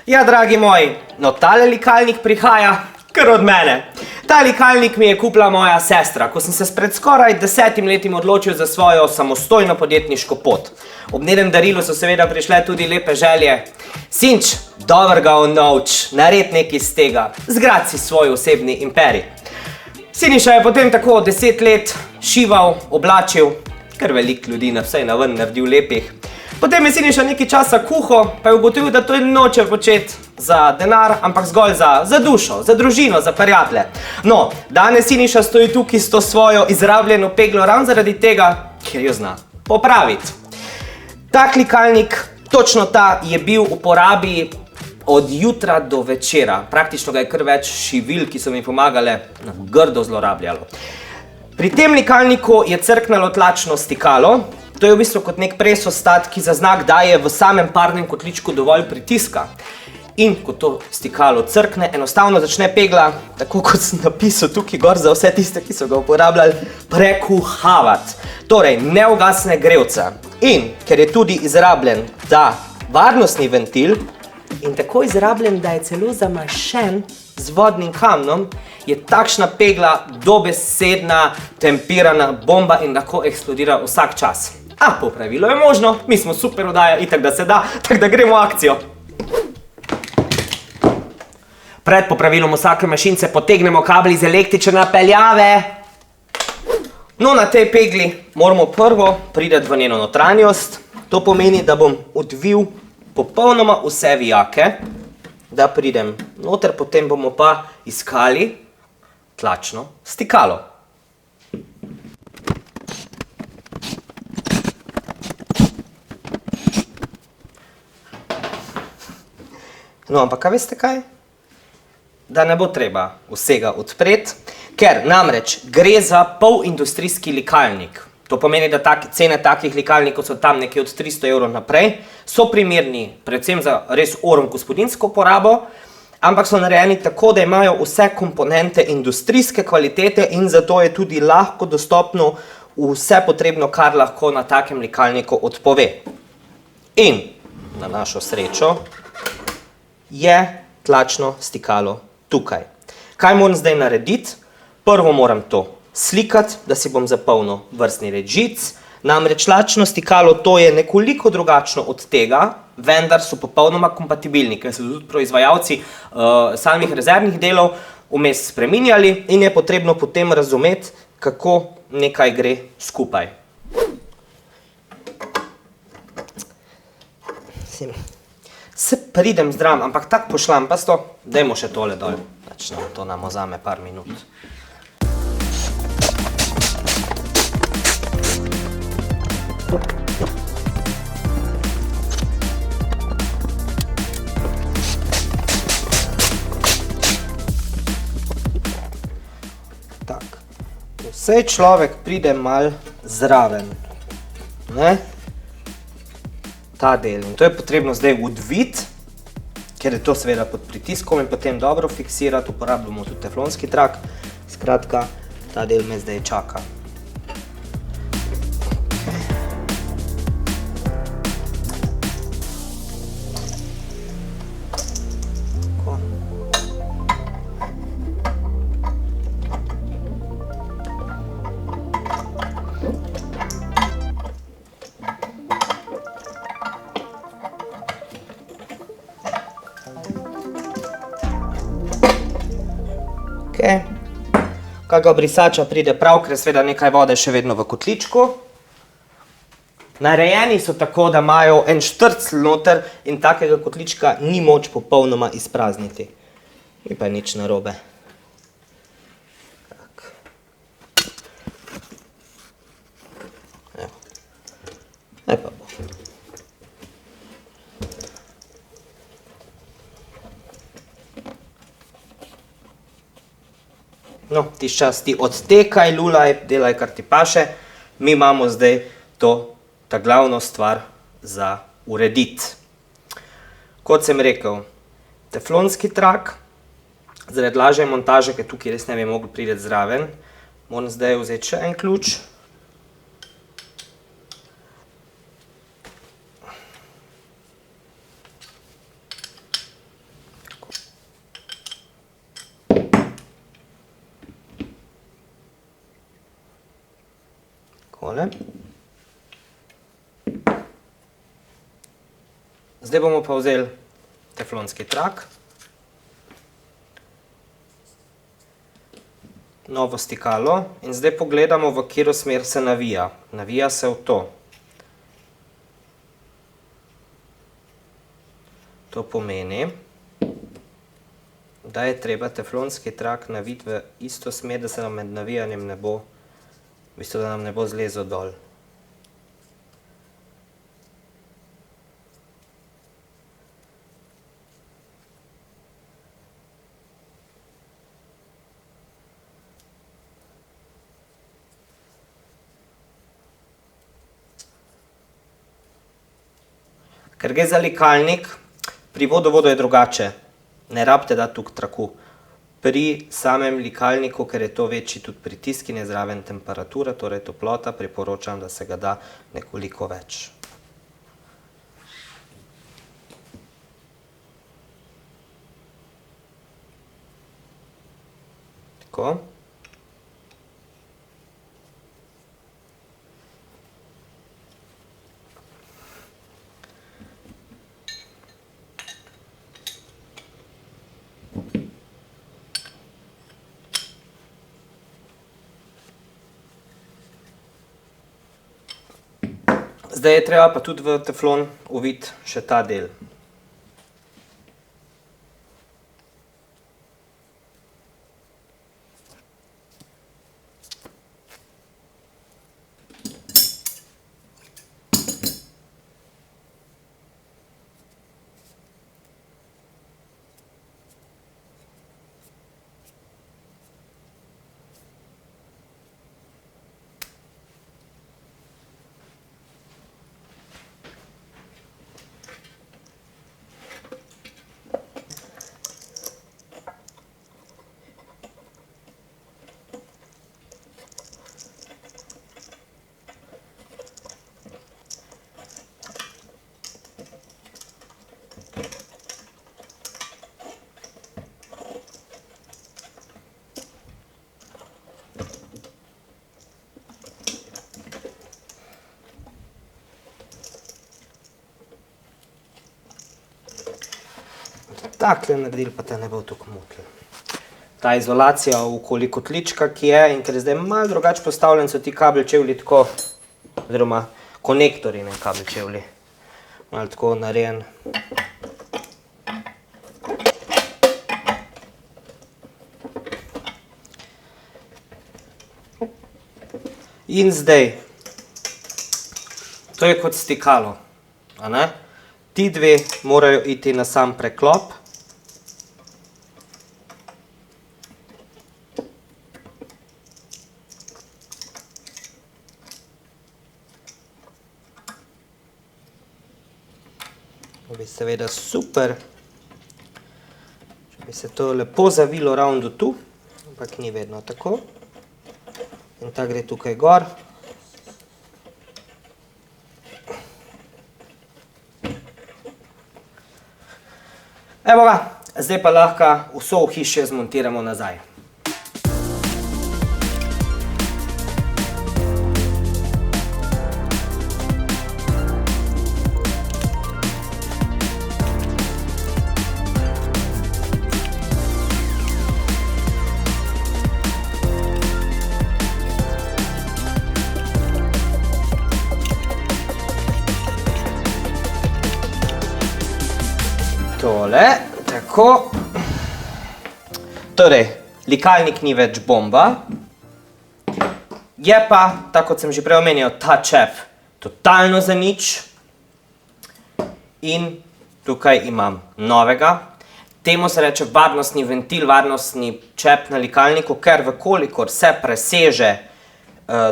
Ja, dragi moji, no tale likalnik prihaja kar od mene. Ta likalnik mi je kupila moja sestra, ko sem se pred skoraj 10 letim odločil za svojo samostojno podjetniško pot. Ob njenem darilu so seveda prišle tudi lepe želje. Sinč, dobro ga unovč, nared nekaj iz tega, zgrad si svoj osebni imperij. Siniša je potem tako 10 let šival, oblačil, kar veliko ljudi na vsej naven naredil lepih. Potem je Siniša nekaj časa kuhal, pa je ugotovil, da to noče početi za denar, ampak zgolj za dušo, za družino, za prijatelje. No, danes Siniša stoji tukaj s to svojo izrabljeno peglo ravno zaradi tega, ker jo zna popraviti. Tak likalnik, točno ta, je bil v uporabi od jutra do večera. Praktično ga je kar več šivil, ki so mi pomagale, grdo zlorabljalo. Pri tem likalniku je crknalo tlačno stikalo. To je v bistvu kot nek presostat, ki za znak daje v samem parnem kotličku dovolj pritiska. In ko to stikalo crkne, enostavno začne pegla, tako kot sem napisal tukaj gor za vse tiste, ki so ga uporabljali, prekuhavati. Torej, ne ugasne grevca. In ker je tudi izrabljen ta varnostni ventil in tako izrabljen, da je celo zamašen z vodnim kamnom, je takšna pegla dobesedna tempirana bomba in lahko eksplodira vsak čas. A popravilo je možno, mi smo super oddaja, itak da se da, tako da gremo v akcijo. Pred popravilom vsake mašince potegnemo kabel iz električne napeljave. No, na tej pegli moramo prvo priti v njeno notranjost. To pomeni, da bom odvil popolnoma vse vijake, da pridem noter, potem bomo pa iskali tlačno stikalo. No, ampak kaj veste kaj? Da ne bo treba vsega odpreti, ker namreč gre za polindustrijski likalnik. To pomeni, da cene takih likalnikov so tam nekje od 300 € naprej, so primerni predvsem za res orom gospodinjsko porabo, ampak so narejeni tako, da imajo vse komponente industrijske kvalitete in zato je tudi lahko dostopno vse potrebno, kar lahko na takem likalniku odpove. In na našo srečo je tlačno stikalo tukaj. Kaj moram zdaj narediti? Prvo moram to slikati, da si bom zapolnil vrstni red žic. Namreč tlačno stikalo to je nekoliko drugačno od tega, vendar so popolnoma kompatibilni, ker so tudi proizvajalci samih rezervnih delov vmes spreminjali in je potrebno potem razumeti, kako nekaj gre skupaj. Se pridem zdrav, ampak tako pošlampasto, dajmo še tole dol. To nam vzame par minut. Tak, vsej človek pride mal zraven. Ne? Ta del. In to je potrebno zdaj odviti, ker je to seveda pod pritiskom in potem dobro fiksirati, uporabljamo tudi teflonski trak. Skratka, ta del me zdaj čaka. Kakega brisača pride prav, ker je seveda nekaj vode še vedno v kotličku. Narejeni so tako, da imajo en štrcl noter in takega kotlička ni moč popolnoma izprazniti. Ni pa nič narobe. Ne pa bo. No, tiš čas ti odtekaj, lulaj, delaj, kar ti paše. Mi imamo zdaj ta glavno stvar za urediti. Kot sem rekel, teflonski trak, zaradi lažje montaže, ker tukaj res ne bi mogli priti zraven, moram zdaj vzeti še en ključ. tole. Zdaj bomo pa vzeli teflonski trak. Novo stikalo in zdaj pogledamo, v katero smer se navija. Navija se v to. To pomeni, da je treba teflonski trak naviti v isto smer, da se nam med navijanjem ne bo, v bistvu, da nam ne bo zlezel dol. Ker gre za likalnik, pri vodovodu je drugače. Ne rabite dati tukaj traku. Pri samem likalniku, ker je to večji tudi pritisk in je zraven temperatura, torej toplota, priporočam, da se ga da nekoliko več. Tako. Zdaj je treba pa tudi v teflon uviti še ta del. Takle naredili, pa te ne bo tako motilo. Ta izolacija okoli kotlička, ki je, in ker je zdaj malo drugače postavljen, so ti kabelčevlji tako, oziroma konektorji, ne kabelčevlji, malo tako narejen. In zdaj, to je kot stikalo, a ne? Ti dve morajo iti na sam preklop. To bi seveda super, če bi se to lepo zavilo ravno do tu, ampak ni vedno tako. In ta gre tukaj gor. Evo ga, zdaj pa lahko vso ohišje zmontiramo nazaj. Tole, tako. Torej, likalnik ni več bomba. Je pa, tako kot sem že prej omenil, ta čep totalno zanič. In tukaj imam novega. Temu se reče varnostni ventil, varnostni čep na likalniku, ker vkolikor se preseže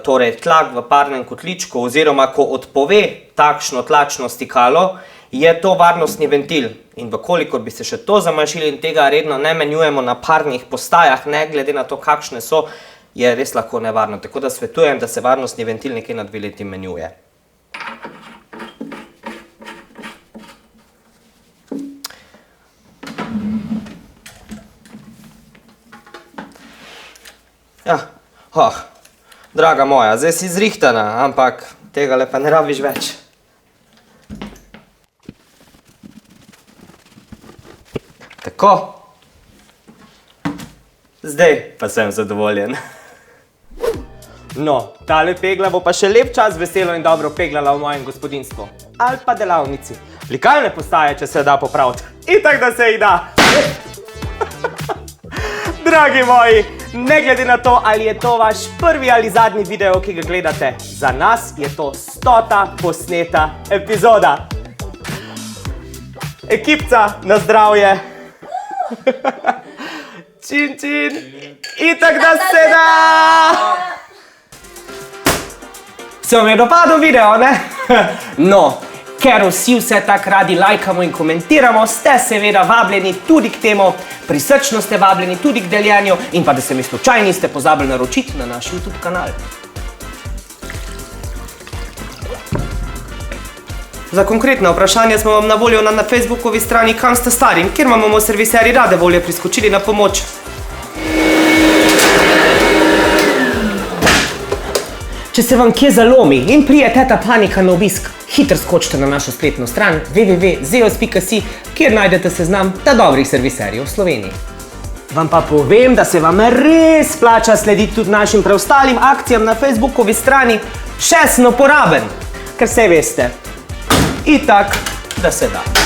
torej tlak v parnem kotličku oziroma ko odpove takšno tlačno stikalo, je to varnostni ventil. In vkolikor bi se še to zamašili in tega redno ne menjujemo na parnih postajah, ne glede na to, kakšne so, je res lahko nevarno. Tako da svetujem, da se varnostni ventil nekaj na 2 leti menjuje. Ja, Draga moja, zdaj si zrihtana, ampak tegale pa ne rabiš več. Tako. Zdaj pa sem zadovoljen. No, tale pegla bo pa še lep čas veselo in dobro peglala v mojem gospodinstvu. Ali pa delavnici. Likalne postaje, če se da popraviti. Itak, da se jih da. Dragi moji, ne glede na to, ali je to vaš prvi ali zadnji video, ki ga gledate, za nas je to 100. posneta epizoda. Ekipca, na zdravje. Čin, čin. Itak, da se da. Se vam je dopadel video, ne? No, ker vse tak radi lajkamo in komentiramo, ste seveda vabljeni tudi k temu, prisrčno ste vabljeni tudi k deljenju in pa da se mi slučajno niste pozabili naročiti na naš YouTube kanal. Za konkretna vprašanja smo vam na voljo na Facebookovi strani Kam ste stari, kjer vam bomo serviserji rade volje priskočili na pomoč. Če se vam kje zalomi in prije teta panika na obisk, hitro skočite na našo spletno stran www.zeus.si, kjer najdete seznam dobrih serviserjev v Sloveniji. Vam pa povem, da se vam res splača slediti tudi našim preostalim akcijam na Facebookovi strani, še sem uporaben, ker saj veste, itak, da se da.